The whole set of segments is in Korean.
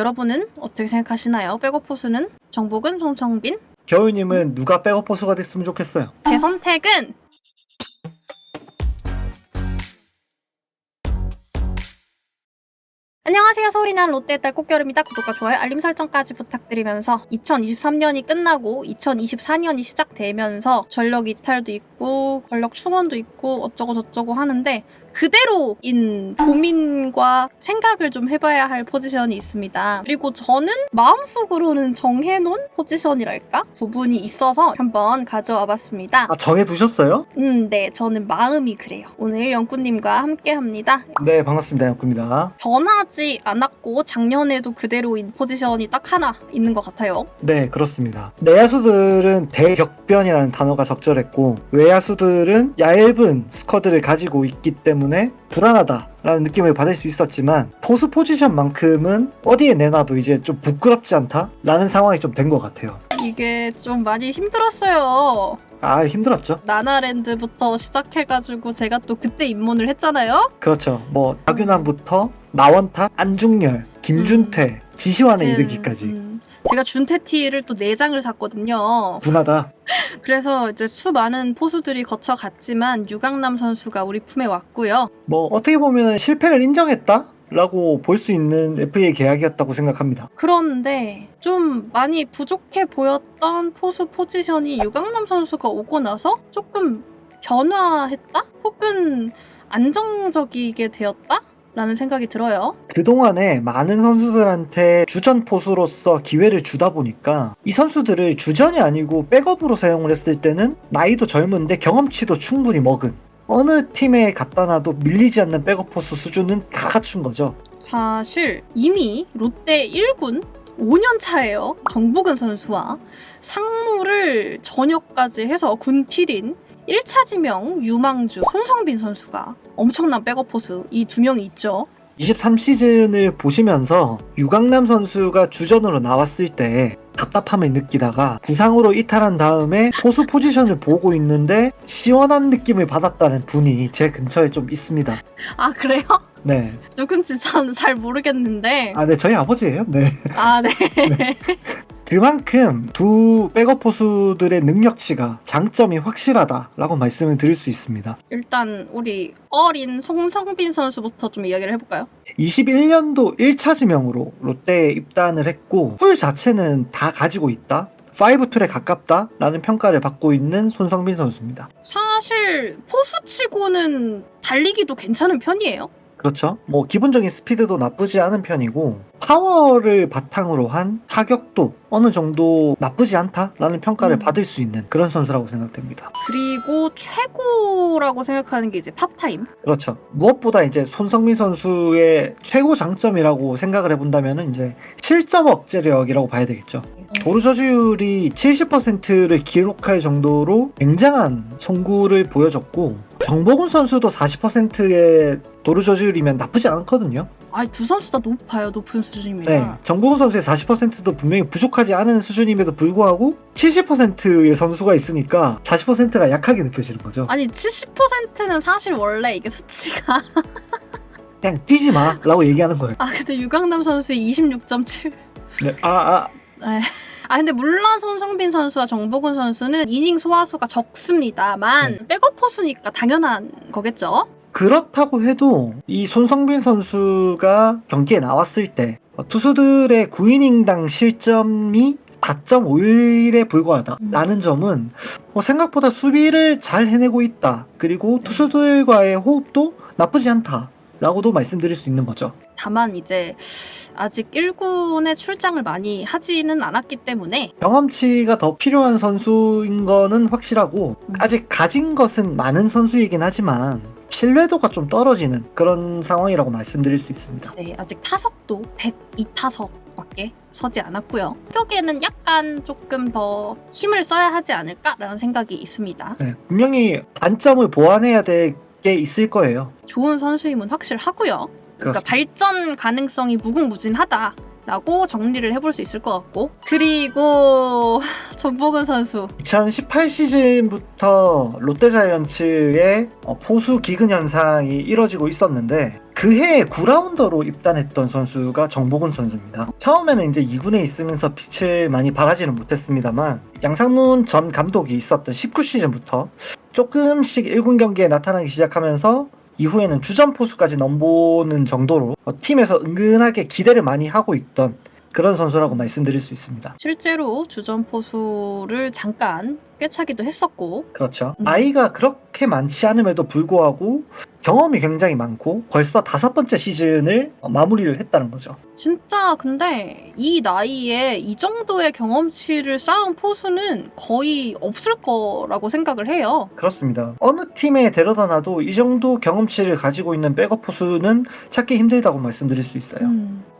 여러분은 어떻게 생각하시나요? 백업 포수는 정복은, 손성빈? 겨울님은 누가 백업 포수가 됐으면 좋겠어요? 제 선택은 안녕하세요. 서울이 난 롯데의 딸 꽃결입니다. 구독과 좋아요, 알림 설정까지 부탁드리면서 2023년이 끝나고 2024년이 시작되면서 전력 이탈도 있고 권력 충원도 있고 어쩌고 저쩌고 하는데 그대로인 고민과 생각을 좀 해봐야 할 포지션이 있습니다. 그리고 저는 마음속으로는 정해놓은 포지션이랄까? 부분이 있어서 한번 가져와 봤습니다. 아, 정해두셨어요? 네. 저는 마음이 그래요. 오늘 영꾸님과 함께합니다. 네, 반갑습니다. 영구입니다. 변하지 않았고 작년에도 그대로인 포지션이 딱 하나 있는 것 같아요. 네, 그렇습니다. 내야수들은 대격변이라는 단어가 적절했고 외야수들은 얇은 스쿼드를 가지고 있기 때문에 불안하다라는 느낌을 받을 수 있었지만 포수 포지션만큼은 어디에 내놔도 이제 좀 부끄럽지 않다라는 상황이 좀 된 것 같아요. 이게 좀 많이 힘들었어요. 아, 힘들었죠? 나나랜드부터 시작해가지고 제가 또 그때 입문을 했잖아요. 그렇죠. 뭐 박윤환부터 나원탁, 안중열, 김준태, 지시환에 이르기까지. 제가 준태티를 또 4장을 샀거든요. 분하다. 그래서 이제 수많은 포수들이 거쳐갔지만 유강남 선수가 우리 품에 왔고요. 뭐 어떻게 보면 실패를 인정했다? 라고 볼 수 있는 FA 계약이었다고 생각합니다. 그런데 좀 많이 부족해 보였던 포수 포지션이 유강남 선수가 오고 나서 조금 변화했다? 혹은 안정적이게 되었다? 라는 생각이 들어요. 그동안에 많은 선수들한테 주전 포수로서 기회를 주다 보니까 이 선수들을 주전이 아니고 백업으로 사용을 했을 때는 나이도 젊은데 경험치도 충분히 먹은 어느 팀에 갖다 놔도 밀리지 않는 백업 포수 수준은 다 갖춘 거죠. 사실 이미 롯데 1군 5년 차예요. 정복은 선수와 상무를 전역까지 해서 군필인 1차 지명 유망주 손성빈 선수가 엄청난 백업 포수 이 두 명이 있죠. 23시즌을 보시면서 유강남 선수가 주전으로 나왔을 때 답답함을 느끼다가 부상으로 이탈한 다음에 포수 포지션을 보고 있는데 시원한 느낌을 받았다는 분이 제 근처에 좀 있습니다. 아, 그래요? 네. 누군지 저는 잘 모르겠는데. 아, 네, 저희 아버지예요. 네. 아, 네. 네. 그만큼 두 백업 포수들의 능력치가 장점이 확실하다라고 말씀을 드릴 수 있습니다. 일단 우리 어린 손성빈 선수부터 좀 이야기를 해볼까요? 21년도 1차 지명으로 롯데에 입단을 했고 풀 자체는 다 가지고 있다. 5툴에 가깝다라는 평가를 받고 있는 손성빈 선수입니다. 사실 포수치고는 달리기도 괜찮은 편이에요. 그렇죠. 뭐 기본적인 스피드도 나쁘지 않은 편이고 파워를 바탕으로 한 타격도 어느 정도 나쁘지 않다라는 평가를 받을 수 있는 그런 선수라고 생각됩니다. 그리고 최고라고 생각하는 게 이제 팝타임. 그렇죠. 무엇보다 이제 손성민 선수의 최고 장점이라고 생각을 해본다면 이제 실점 억제력이라고 봐야 되겠죠. 도루 저지율이 70%를 기록할 정도로 굉장한 송구를 보여줬고 정복은 선수도 40%의 도루 저지율이면 나쁘지 않거든요. 아, 두 선수 다 높아요. 높은 수준입니다. 네, 정복은 선수의 40%도 분명히 부족하지 않은 수준임에도 불구하고 70%의 선수가 있으니까 40%가 약하게 느껴지는 거죠. 아니 70%는 사실 원래 이게 수치가 그냥 뛰지 마 라고 얘기하는 거예요. 아 근데 유강남 선수의 26.7 네, 근데 물론 손성빈 선수와 정복은 선수는 이닝 소화수가 적습니다만 백업 포수니까 당연한 거겠죠. 그렇다고 해도 이 손성빈 선수가 경기에 나왔을 때 투수들의 9이닝당 실점이 4.51에 불과하다라는 점은 생각보다 수비를 잘 해내고 있다. 그리고 투수들과의 호흡도 나쁘지 않다라고도 말씀드릴 수 있는 거죠. 다만 이제 아직 1군에 출장을 많이 하지는 않았기 때문에 경험치가 더 필요한 선수인 거는 확실하고 아직 가진 것은 많은 선수이긴 하지만 신뢰도가 좀 떨어지는 그런 상황이라고 말씀드릴 수 있습니다. 네, 아직 타석도 102타석밖에 서지 않았고요. 타격에는 약간 조금 더 힘을 써야 하지 않을까라는 생각이 있습니다. 네, 분명히 단점을 보완해야 될 게 있을 거예요. 좋은 선수임은 확실하고요. 그러니까 그렇습니다. 발전 가능성이 무궁무진하다. 라고 정리를 해볼 수 있을 것 같고 그리고 정복은 선수 2018 시즌부터 롯데자이언츠의 포수 기근 현상이 이뤄지고 있었는데 그해 9라운더로 입단했던 선수가 정보근 선수입니다. 처음에는 이제 2군에 있으면서 빛을 많이 발하지는 못했습니다만 양상문 전 감독이 있었던 19시즌부터 조금씩 1군 경기에 나타나기 시작하면서 이후에는 주전 포수까지 넘보는 정도로 팀에서 은근하게 기대를 많이 하고 있던 그런 선수라고 말씀드릴 수 있습니다. 실제로 주전 포수를 잠깐 꿰차기도 했었고. 그렇죠. 나이가 그렇게 많지 않음에도 불구하고 경험이 굉장히 많고 벌써 5번째 시즌을 마무리를 했다는 거죠. 진짜 근데 이 나이에 이 정도의 경험치를 쌓은 포수는 거의 없을 거라고 생각을 해요. 그렇습니다. 어느 팀에 데려다 놔도 이 정도 경험치를 가지고 있는 백업 포수는 찾기 힘들다고 말씀드릴 수 있어요.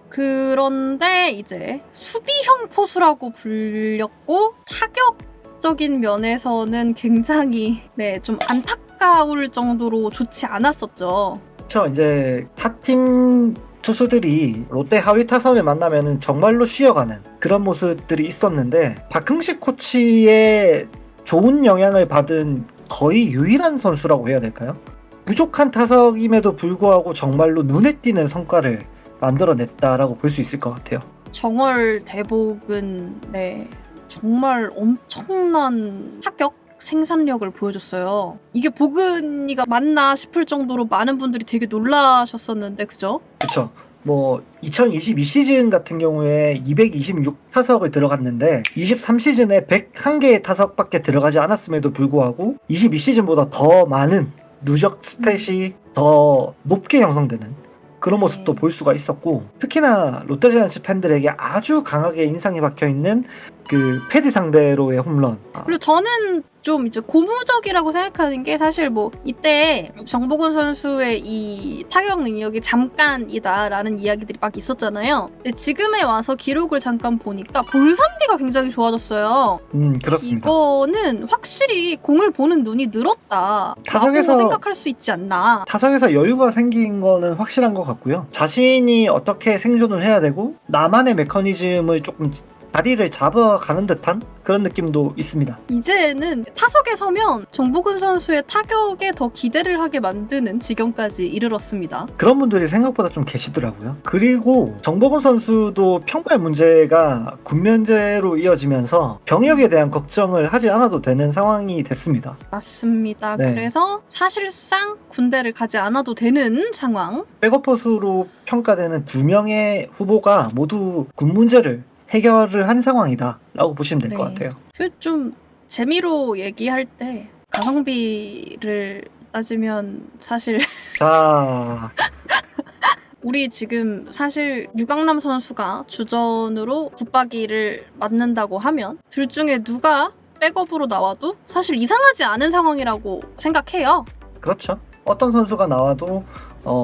그런데 이제 수비형 포수라고 불렸고 타격적인 면에서는 굉장히 좀 안타까울 정도로 좋지 않았었죠. 그렇죠. 이제 타팀 투수들이 롯데 하위 타선을 만나면 정말로 쉬어가는 그런 모습들이 있었는데 박흥식 코치의 좋은 영향을 받은 거의 유일한 선수라고 해야 될까요? 부족한 타석임에도 불구하고 정말로 눈에 띄는 성과를 만들어냈다라고 볼 수 있을 것 같아요. 정월 대복은 정말 엄청난 타격 생산력을 보여줬어요. 이게 보근이가 맞나 싶을 정도로 많은 분들이 되게 놀라셨었는데 그죠? 그렇죠. 2022 시즌 같은 경우에 226타석을 들어갔는데 23시즌에 101개의 타석밖에 들어가지 않았음에도 불구하고 22 시즌보다 더 많은 누적 스탯이 더 높게 형성되는 그런 모습도 볼 수가 있었고, 특히나 롯데자이언츠 팬들에게 아주 강하게 인상이 박혀있는 그 패디 상대로의 홈런. 그리고 저는 좀 이제 고무적이라고 생각하는 게 사실 이때 정보근 선수의 이 타격 능력이 잠깐이다라는 이야기들이 막 있었잖아요. 근데 지금에 와서 기록을 잠깐 보니까 볼삼비가 굉장히 좋아졌어요. 그렇습니다. 이거는 확실히 공을 보는 눈이 늘었다 라고 생각할 수 있지 않나. 타석에서 여유가 생긴 거는 확실한 것 같고요. 자신이 어떻게 생존을 해야 되고 나만의 메커니즘을 조금 자리를 잡아가는 듯한 그런 느낌도 있습니다. 이제는 타석에 서면 정보근 선수의 타격에 더 기대를 하게 만드는 지경까지 이르렀습니다. 그런 분들이 생각보다 좀 계시더라고요. 그리고 정보근 선수도 평발 문제가 군면제로 이어지면서 병역에 대한 걱정을 하지 않아도 되는 상황이 됐습니다. 맞습니다. 그래서 사실상 군대를 가지 않아도 되는 상황. 백업포수로 평가되는 2명의 후보가 모두 군 문제를 해결을 한 상황이다 라고 보시면 될 것 같아요. 좀 재미로 얘기할 때 가성비를 따지면 사실 자, 우리 지금 사실 유강남 선수가 주전으로 붙박이를 맞는다고 하면 둘 중에 누가 백업으로 나와도 사실 이상하지 않은 상황이라고 생각해요. 그렇죠. 어떤 선수가 나와도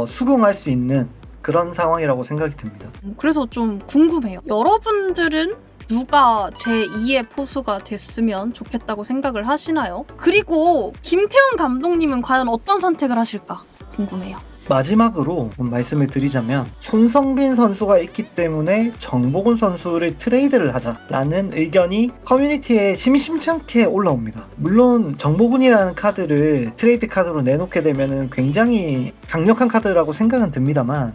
수긍할 수 있는 그런 상황이라고 생각이 듭니다. 그래서 좀 궁금해요. 여러분들은 누가 제2의 포수가 됐으면 좋겠다고 생각을 하시나요? 그리고 김태훈 감독님은 과연 어떤 선택을 하실까 궁금해요. 마지막으로 말씀을 드리자면 손성빈 선수가 있기 때문에 정보근 선수를 트레이드를 하자라는 의견이 커뮤니티에 심심찮게 올라옵니다. 물론 정보근이라는 카드를 트레이드 카드로 내놓게 되면 굉장히 강력한 카드라고 생각은 듭니다만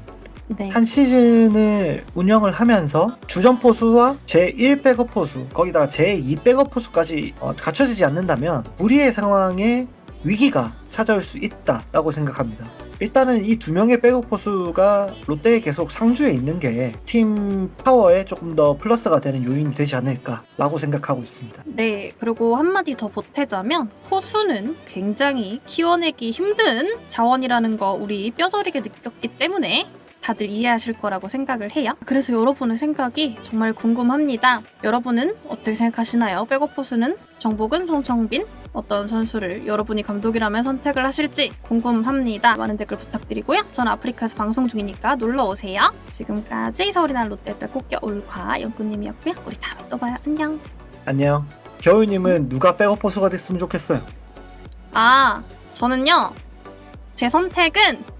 한 시즌을 운영을 하면서 주전 포수와 제1 백업 포수 거기다가 제2 백업 포수까지 갖춰지지 않는다면 불의의 상황에 위기가 찾아올 수 있다라고 생각합니다. 일단은 이 2명의 백업 포수가 롯데에 계속 상주에 있는 게 팀 파워에 조금 더 플러스가 되는 요인이 되지 않을까라고 생각하고 있습니다. 네, 그리고 한마디 더 보태자면 포수는 굉장히 키워내기 힘든 자원이라는 거 우리 뼈저리게 느꼈기 때문에 다들 이해하실 거라고 생각을 해요. 그래서 여러분의 생각이 정말 궁금합니다. 여러분은 어떻게 생각하시나요? 백업 포수는 정보근, 손성빈 어떤 선수를 여러분이 감독이라면 선택을 하실지 궁금합니다. 많은 댓글 부탁드리고요. 저는 아프리카에서 방송 중이니까 놀러오세요. 지금까지 서울이 난 롯데딸 꽃겨울과 연구님이었고요. 우리 다음에 또 봐요. 안녕. 안녕. 겨울님은 누가 백업 포수가 됐으면 좋겠어요? 저는요. 제 선택은